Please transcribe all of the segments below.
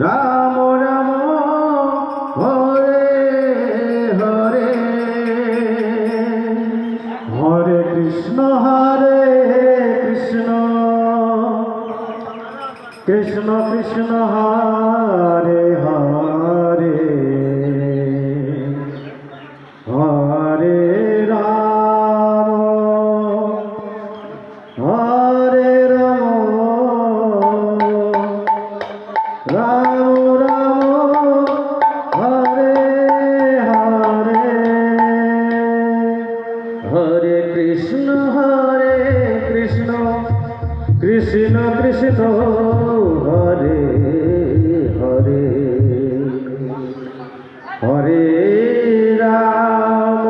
Ram Ram Hare Hare, Hare Krishna Krishna Krishna Hare Hare, Hare Ram Hare Ram, Ram Ram Hare Hare, Hare Krishna Krishna Krishna Hare Hare, Hare Ram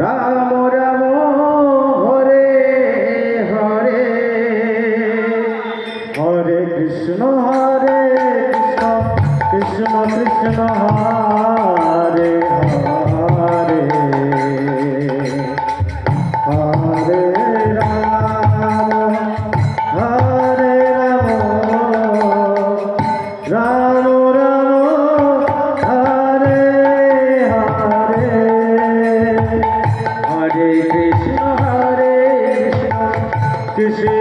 Ram Ram Hare Hare, Hare Krishna Krishna Krishna Hare Hare, Hare Ram Ram Ram Hare Hare, Hare Krishna Krishna